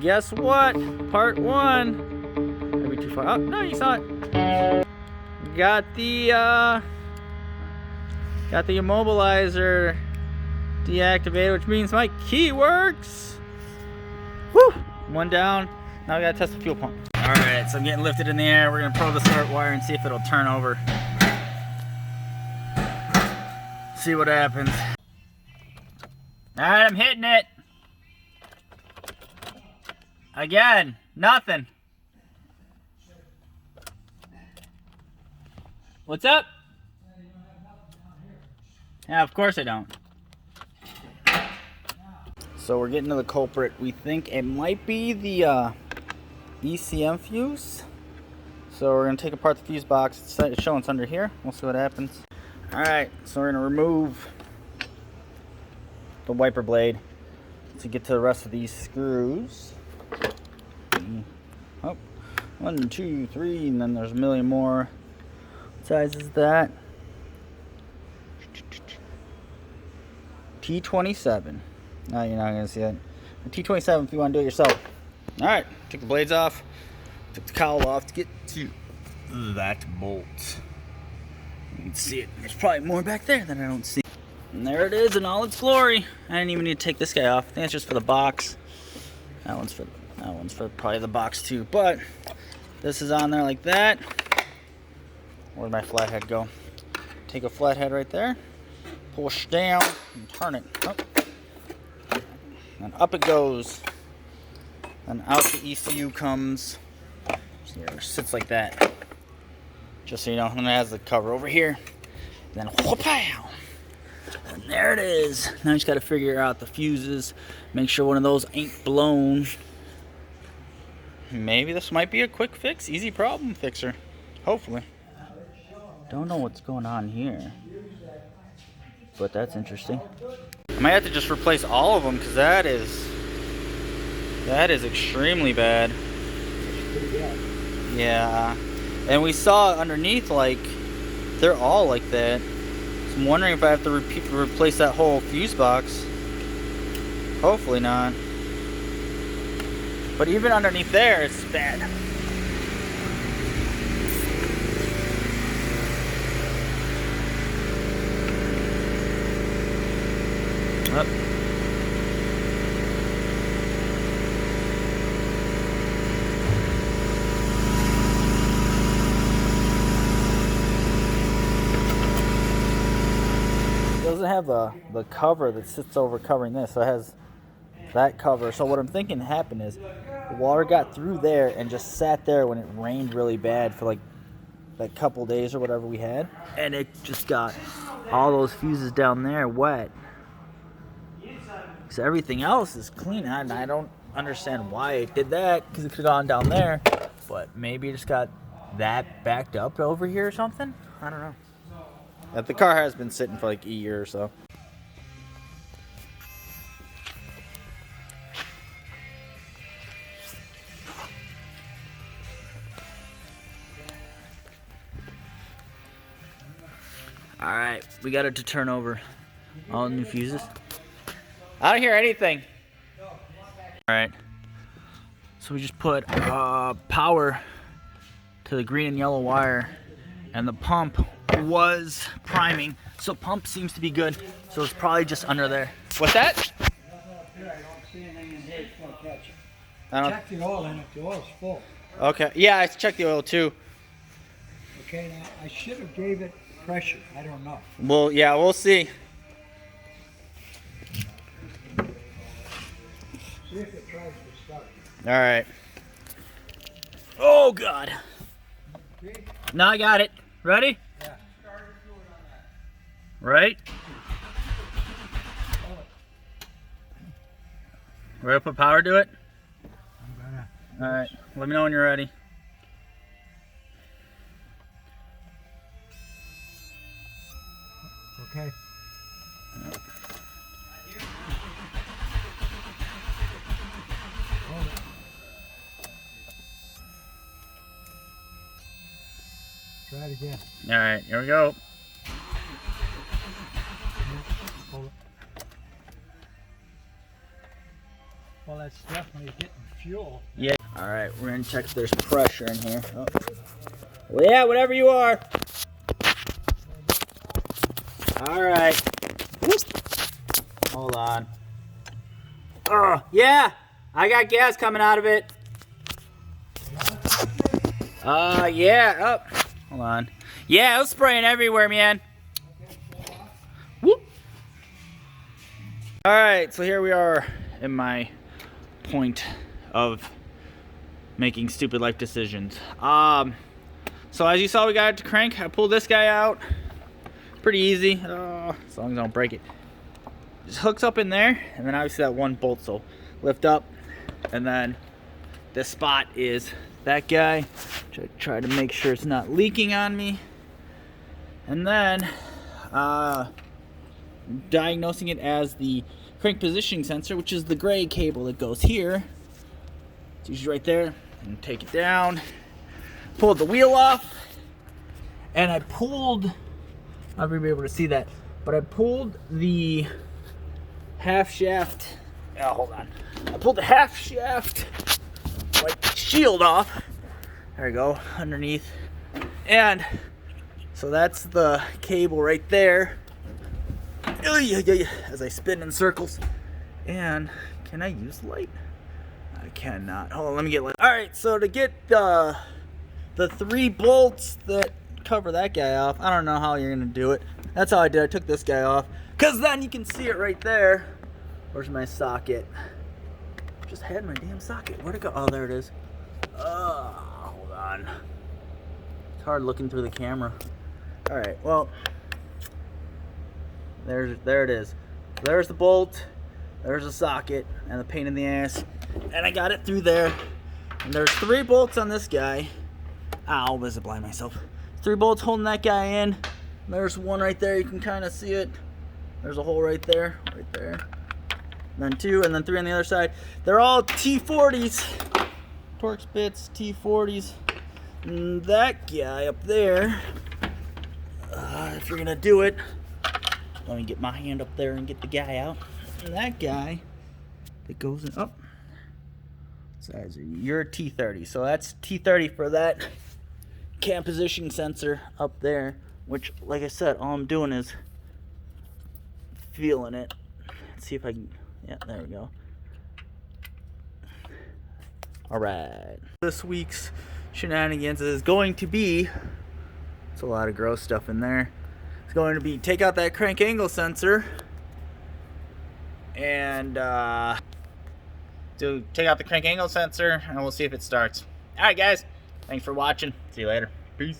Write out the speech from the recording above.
guess what? Part 1. Maybe too far. Oh, no, you saw it. Got the immobilizer deactivated, which means my key works. Woo! One down. Now we gotta test the fuel pump. Alright, so I'm getting lifted in the air. We're gonna pull the start wire and see if it'll turn over. See what happens. Alright, I'm hitting it. Again, nothing. What's up? Yeah, of course I don't. So we're getting to the culprit. We think it might be the ECM fuse. So we're gonna take apart the fuse box. It's showing it's under here. We'll see what happens. Alright, so we're gonna remove the wiper blade to get to the rest of these screws. Oh, 1, 2, 3, and then there's a million more. What size is that? T27. No, you're not gonna see it. The T27 if you want to do it yourself. Alright, took the blades off, took the cowl off to get to that bolt. You can see it. There's probably more back there that I don't see. And there it is in all its glory. I didn't even need to take this guy off. I think it's just for the box. That one's for probably the box too. But this is on there like that. Where'd my flathead go? Take a flathead right there, push down and turn it up. And up it goes. And out the ECU comes. Here, sits like that. Just so you know, and it has the cover over here. And then whoop-pow! And there it is. Now you just got to figure out the fuses. Make sure one of those ain't blown. Maybe this might be a quick fix. Easy problem fixer. Hopefully. Don't know what's going on here. But that's interesting. I might have to just replace all of them because that is extremely bad. Yeah. And we saw underneath, like, they're all like that. So I'm wondering if I have to replace that whole fuse box. Hopefully not. But even underneath there, it's bad. Up. It doesn't have the cover that sits over covering this, so it has that cover. So what I'm thinking happened is the water got through there and just sat there when it rained really bad for like that couple days or whatever we had, and it just got all those fuses down there wet. So everything else is clean, and I don't understand why it did that, because it could have gone down there, but maybe it just got that backed up over here or something. I don't know. The car has been sitting for like a year or so. Alright, we got it to turn over. All new fuses. I don't hear anything. Alright. So we just put power to the green and yellow wire, and the pump was priming. So pump seems to be good. So it's probably just under there. What's that? I don't see anything in here. It's going to catch it. Check the oil in it. The oil's full. Okay. Yeah, I checked the oil too. Okay, now I should have gave it pressure. I don't know. Well, yeah, we'll see. See if it tries to start. All right. Oh God. Okay. Now I got it. Ready? Yeah. Right. We're gonna put power to it. I'm gonna. All right. Let me know when you're ready. Okay. Hold it. Try it again. All right. Here we go. Hold it. Well, that's That's definitely getting fuel. Yeah. All right, we're gonna check if there's pressure in here. Oh. Well, yeah, whatever you are. All right. Whoop. Hold on. Yeah, I got gas coming out of it. Yeah, up. Hold on. Yeah, it was spraying everywhere, man. Whoop. All right, so here we are in my point of making stupid life decisions. So as you saw, we got it to crank. I pulled this guy out. Pretty easy, as long as I don't break it. Just hooks up in there, and then obviously that one bolt, so lift up, and then this spot is that guy. Try to make sure it's not leaking on me, and then diagnosing it as the crank positioning sensor, which is the gray cable that goes here. It's usually right there, and take it down. Pulled the wheel off, and I pulled, I'll be able to see that, but I pulled the half shaft, hold on. I pulled the half shaft, like, shield off. There we go, underneath. And so that's the cable right there. As I spin in circles. And can I use light? I cannot. Hold on, let me get light. All right, so to get the 3 bolts that cover that guy off, I don't know how you're gonna do it. That's how I did. I took this guy off, because then you can see it right there. Where's my socket? Just had my damn socket. Where'd it go? Oh, there it is. Hold on. It's hard looking through the camera. All right, well, there it is. There's the bolt, there's the socket, and the pain in the ass. And I got it through there. And there's 3 bolts on this guy. Ow, was it blind myself? 3 bolts holding that guy in. There's one right there, you can kind of see it. There's a hole right there, And then 2, and then 3 on the other side. They're all T40s. Torx bits, T40s. And that guy up there, if you're gonna do it, let me get my hand up there and get the guy out. And that guy that goes in, up. Size, you're a T30, so that's T30 for that cam position sensor up there, which, like I said, all I'm doing is feeling it. Let's see if I can, yeah, there we go. All right. This week's shenanigans is going to be, it's a lot of gross stuff in there. It's going to be take out that crank angle sensor and take out the crank angle sensor, and we'll see if it starts. All right, guys. Thanks for watching. See you later. Peace.